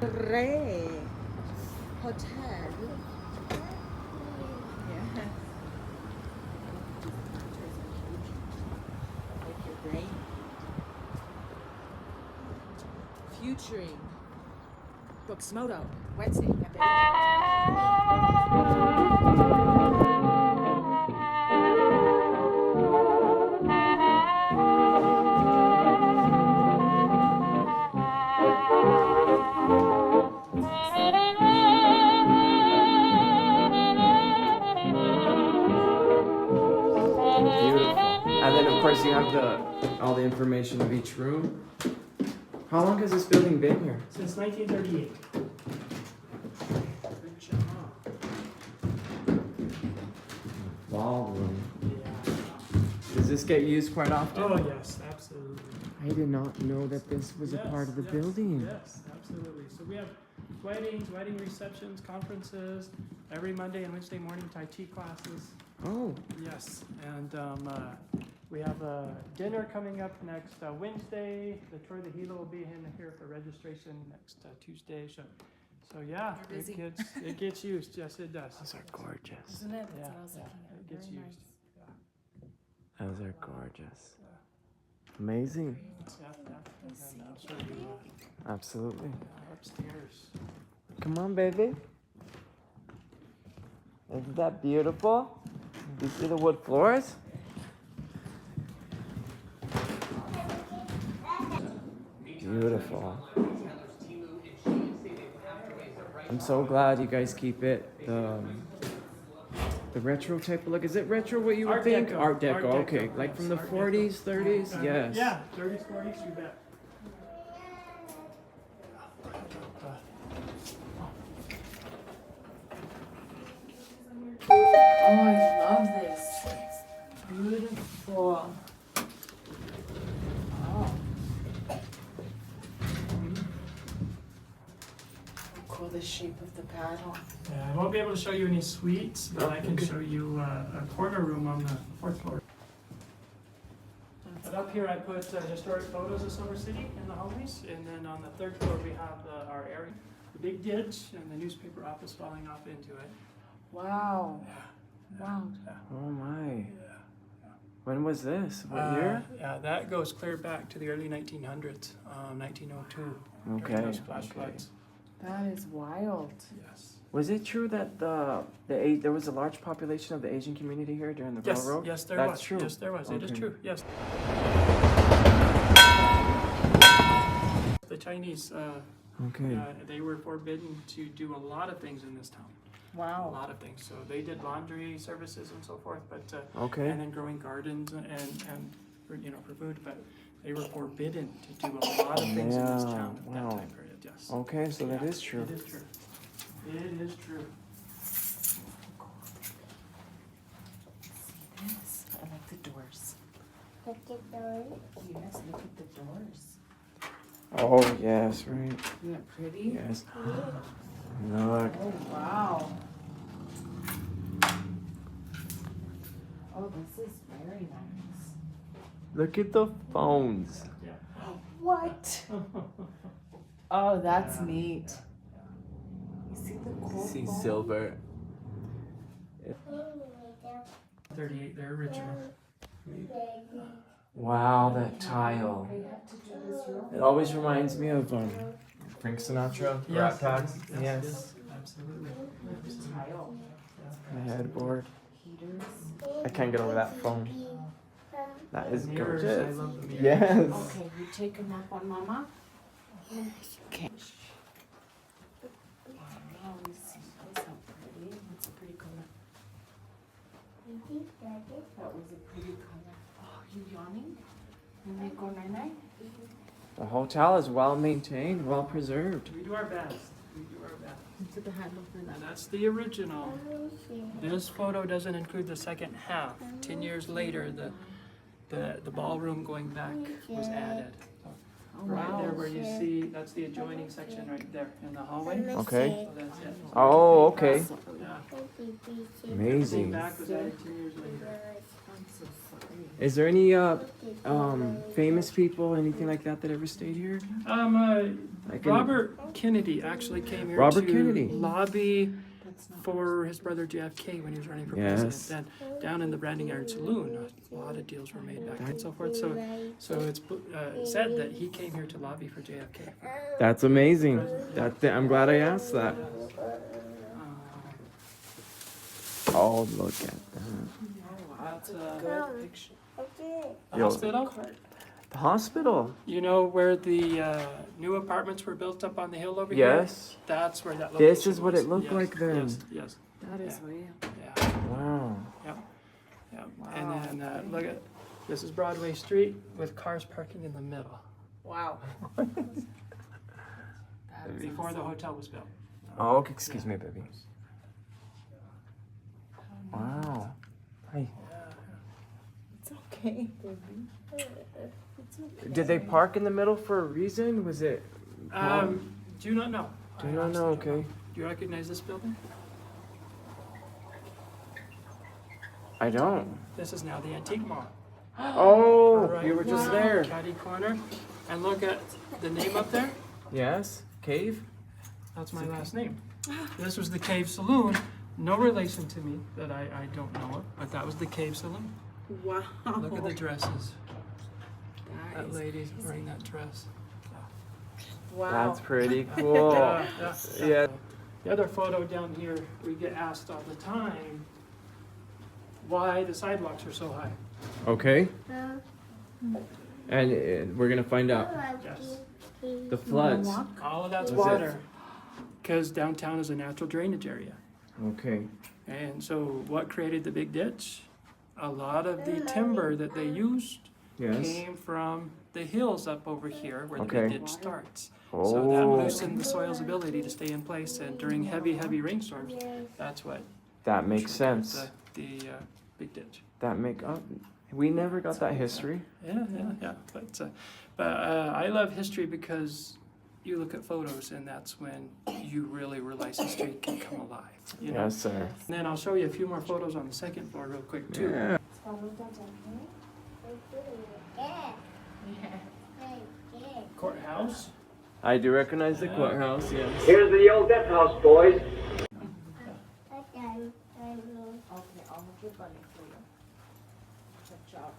MURRY Hotel. Yeah. Featuring Booksmoto Wednesday. And then of course you have all the information of each room. How long has this building been here? Since 1938. Ballroom. Yeah. Does this get used quite often? Oh yes, absolutely. I did not know that this was a part of the building. Yes, absolutely. So we have weddings, wedding receptions, conferences, every Monday and Wednesday morning Tai Chi classes. Oh. Yes, and we have a dinner coming up next Wednesday. The Troy the Gila will be in here for registration next Tuesday. So yeah, it gets used. Yes, it does. Those are gorgeous. Isn't it? Yeah, That's what I was looking at. it gets Very used. nice. Those are gorgeous. Amazing. Yeah, and I'll show you Absolutely. upstairs. Come on, baby. Isn't that beautiful? You see the wood floors? Beautiful. I'm so glad you guys keep it the retro type of look. Is it retro what you would Art think? Deco. Art Deco, Art Deco, okay. Like yes, from the Art 40s, 30s? Yes. Yeah, 30s, 40s, you bet. Oh, I love this. It's beautiful. Oh. Cool, the shape of the paddle. Yeah, I won't be able to show you any suites, but I can show you a corner room on the 4th floor. But up here I put historic photos of Silver City in the hallways, and then on the 3rd floor we have our area, the big ditch and the newspaper office falling off into it. Wow. Wow. Oh my. When was this? What year? Yeah, that goes clear back to the early 1900s, 1902. Okay. During those flash floods. That is wild. Yes. Was it true that there was a large population of the Asian community here during the Yes, railroad? yes, there That's was. true. Yes, there was. It is Okay. true. Yes. The Chinese, Okay. they were forbidden to do a lot of things in this town. A Wow. lot of things. So they did laundry services and so forth, but Okay. and then growing gardens and for, for food. But they were forbidden to do a lot of things in this Yeah, town at wow. that time period. Yes. Okay, so that Yeah, is true. It is true. It is true. See this? I like the doors. Look at those. Yes, look at the doors. Oh yes, right. Isn't that pretty? Yes. Look. Oh, wow. Oh, this is very nice. Look at the phones. Yeah. What? Oh, that's neat. You see the cool See phone? silver. 38, they're original. Wow, that tile. I have to do this real It always reminds me of Frank Sinatra. Rat Pack. Yes. Absolutely. tile. The headboard. Heaters. I can't get over that phone. That is Mirrors, I gorgeous. love the mirrors. Yes. Okay, you take a nap on Mama? Okay. Wow, you see, that's not pretty. That's a pretty color. That was a pretty color. Oh, you yawning? You may go night-night? The hotel is well maintained, well preserved. We do our best. We do our best. Into the handle for that. And that's the original. This photo doesn't include the second half. 10 years later, the ballroom going back was added. Oh, Right wow. there where you see, that's the adjoining section right there in the hallway. Okay. So that's it. Oh, okay. Yeah. Amazing. Back was added 10 years later. I'm so sorry. Is there any famous people, anything like that, that ever stayed here? I can. Robert Kennedy actually came here Robert to Kennedy. lobby That's not for his brother JFK when he was running for Yes. president. Then down in the Branding Iron Saloon, a lot of deals were made back then and so forth. So it's said that he came here to lobby for JFK. That's amazing. I'm glad I asked that. Oh, look at that. That's a picture. the Yo. hospital. The hospital. You know where the new apartments were built up on the hill over here? Yes. That's where that This location is what was. it looked Yes, like then. Yes, yes. That is real. Yeah, Wow. yeah. Wow. And then look at, this is Broadway Street with cars parking in the middle. Wow. Before the hotel was built. Oh, okay, excuse me, baby. Wow. Hi. It's okay, baby. It's okay. Did they park in the middle for a reason? Was it? Do not know. Do I you not honestly know? don't Okay. Do you recognize this building? I don't. This is now the Antique Mall. Oh, Right. you were just Wow. there. Caddy Corner. And look at the name up there. Yes. Cave. That's my last name. This was the Cave Saloon. No relation to me that I don't know of, but that was the Cave Saloon. Wow. Look at the dresses. That That is lady's wearing that dress. wow. That's pretty cool. Yeah. Yeah. The other photo down here, we get asked all the time why the sidewalks are so high. Okay. And we're gonna find out. Yes. The floods. All of that's Was it- water, because downtown is a natural drainage area. Okay. And so what created the big ditch? A lot of the timber that they used Yes. came from the hills up over here where the Okay. big ditch starts. So that Oh, loosened the soil's ability to stay in place, and during heavy rainstorms, that's what that makes triggered sense. The big ditch. That make up. We never got that history. Yeah. But I love history because you look at photos, and that's when you really realize history can come alive. You know? Yes, sir. And then I'll show you a few more photos on the second floor real quick too. Yeah. Courthouse. I do recognize the courthouse. Yes. Here's the old death house, boys. Okay, I'll make your bunny for you. Good job.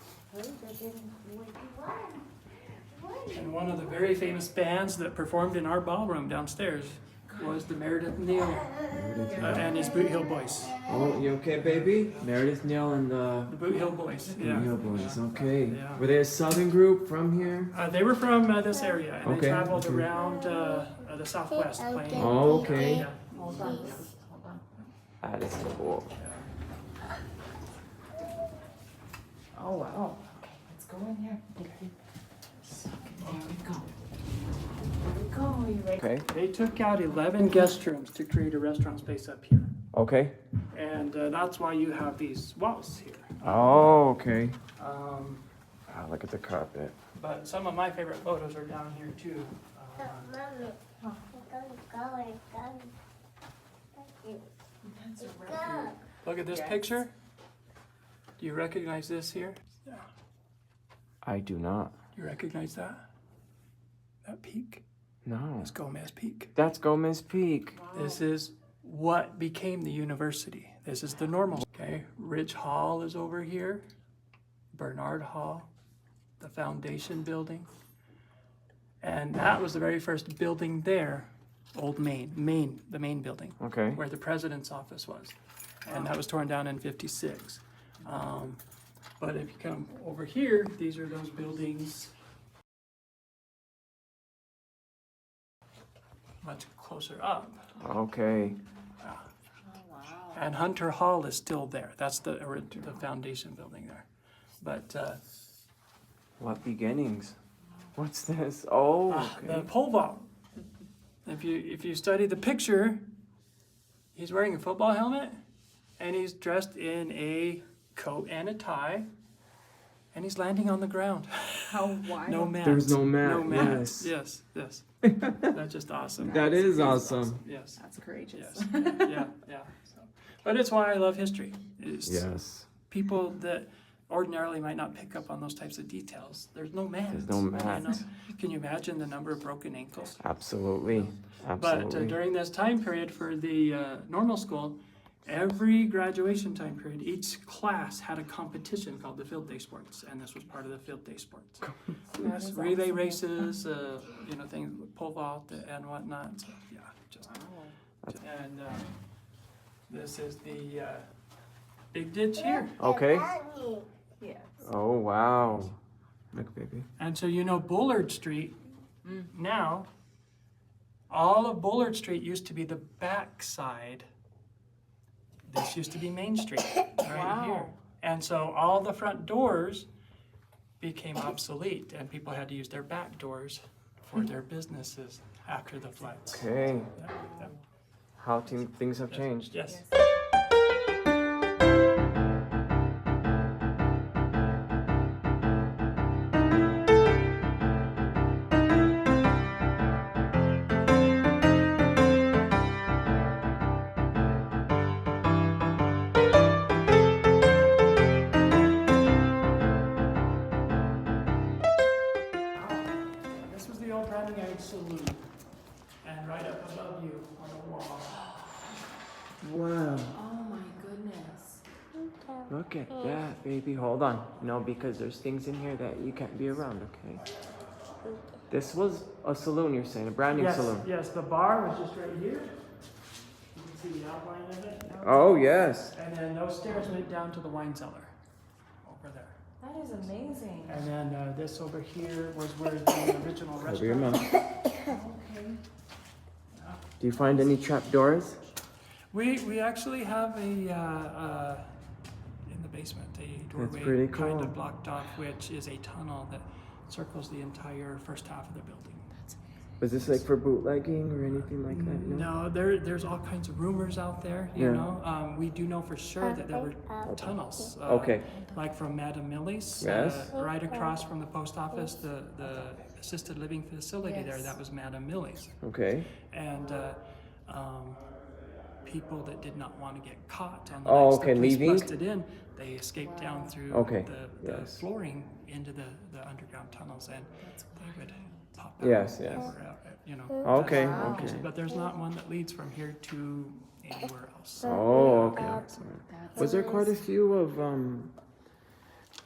And one of the very famous bands that performed in our ballroom downstairs was the Meredith Neal and his Boot Hill Boys. Oh, you okay, baby? Meredith Neal and the The Boot Hill Boys, yeah. Neal Boys. Okay. Yeah. Were they a southern group from here? They were from this area, and Okay, they traveled okay. around the Southwest playing. Oh, okay. Yeah. Hold on, hold on. That is cool. Oh, wow. Okay, let's go in here. Okay. There we go. There we go. You ready? Okay. They took out 11 guest rooms to create a restaurant space up here. Okay. And that's why you have these walls here. Oh, okay. Um, Oh, look at the carpet. but some of my favorite photos are down here too. That's a record. Look at this Yes. picture. Do you recognize this here? I do not. You recognize that? That peak? No. It's Gomez Peak. That's Gomez Peak. This is what became the university. This is the normal. Okay, Ridge Hall is over here. Bernard Hall, the foundation building. And that was the very first building there, Old Main, the main building, Okay. where the president's office was. And that was torn down in 56. But if you come over here, these are those buildings much closer up. Okay. Oh, wow. And Hunter Hall is still there. That's the foundation building there. But What beginnings? What's this? Oh, the okay. pole vault. If you study the picture, he's wearing a football helmet, and he's dressed in a coat and a tie, and he's landing on the ground. How wild. No mat. There's no mat, No mat. yes. Yes. That's just awesome. That is awesome. Yes. That's courageous. Yes. Yeah. So. But it's why I love history. It's Yes. people that ordinarily might not pick up on those types of details. There's no mats. There's no you know? mats. Can you imagine the number of broken ankles? Absolutely. But Absolutely. during this time period for the normal school, every graduation time period, each class had a competition called the field day sports, and this was part of the field day sports. Yes, relay races, you know, things, pole vault and whatnot. So, yeah, and this is the big ditch here. Okay. Yes. Oh, wow. Look, baby. And so you know Bullard Street now, all of Bullard Street used to be the back side. This used to be Main Street, right here. And so all the front doors became obsolete, and people had to use their back doors for their businesses after the floods. Okay. Yeah. How things have changed. Yes. This was the old Branding Yard Saloon, and right up above you on the wall. Wow. Oh my goodness. Look at that, baby. Hold on. No, because there's things in here that you can't be around, okay? This was a saloon, you're saying, a branding saloon. Yes, the bar was just right here. You can see the outline of it. Oh, yes. And then those stairs went down to the wine cellar over there. That is amazing. And then this over here was where the original Cover your restaurant. mouth. Okay. Do you find any trap doors? We actually have a in the basement a doorway pretty kind cool. of blocked off, which is a tunnel that circles the entire first half of the building. Was this like for bootlegging or anything like that? No, there's all kinds of rumors out there. You Yeah. know, we do know for sure that there were tunnels. Okay. Like from Madame Millie's, Yes. right across from the post office, the assisted living facility there. That was Madame Millie's, Okay. and people that did not want to get caught on the Oh, nights okay, the police leaving? busted in, they escaped down through Okay, the yes. flooring into the underground tunnels, and they would pop out. Yes, yes. You know. Okay, Wow. okay. But there's not one that leads from here to anywhere else. Oh, okay. That's Was there quite a few of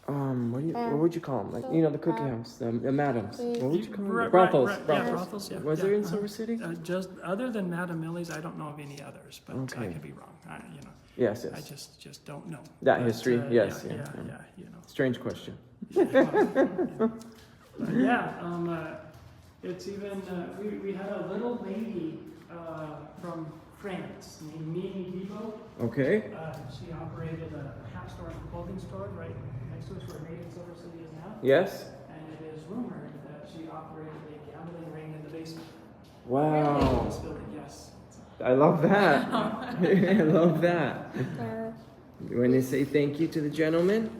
what would you call them? Like, you know, the cookie house, the madams. What would you call them? Right, Brothels. right, yeah, brothels. brothels, yeah, Was yeah, there in uh-huh. Silver City? Just other than Madame Millie's, I don't know of any others, but I Okay. could be wrong. You know, Yes, I yes. just don't know. That But, history, yes, yeah, yeah, yeah, yeah. you know. Strange question. But yeah, it's even we had a little lady from France named Mimi Vivo. Okay. She operated a half store and a clothing store right next to us where Made in Silver City is now. Yes. And it is rumored that she operated a gambling ring in the basement of Wow. this building. Yes. I love that. I love that. When they say thank you to the gentleman,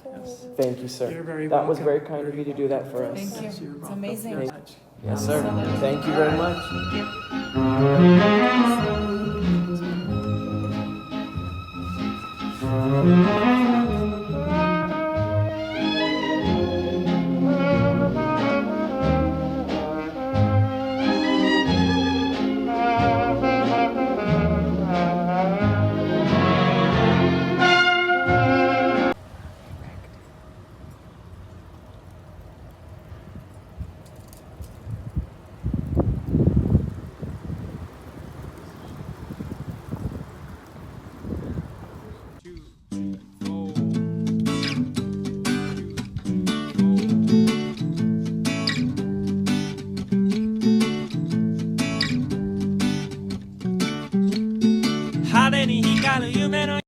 Yes. thank you, sir. You're very That was welcome. very kind of you to do that for us. Thank you. Yes, you're It's welcome. amazing. Very much. Yes, sir. Absolutely. Thank you very much.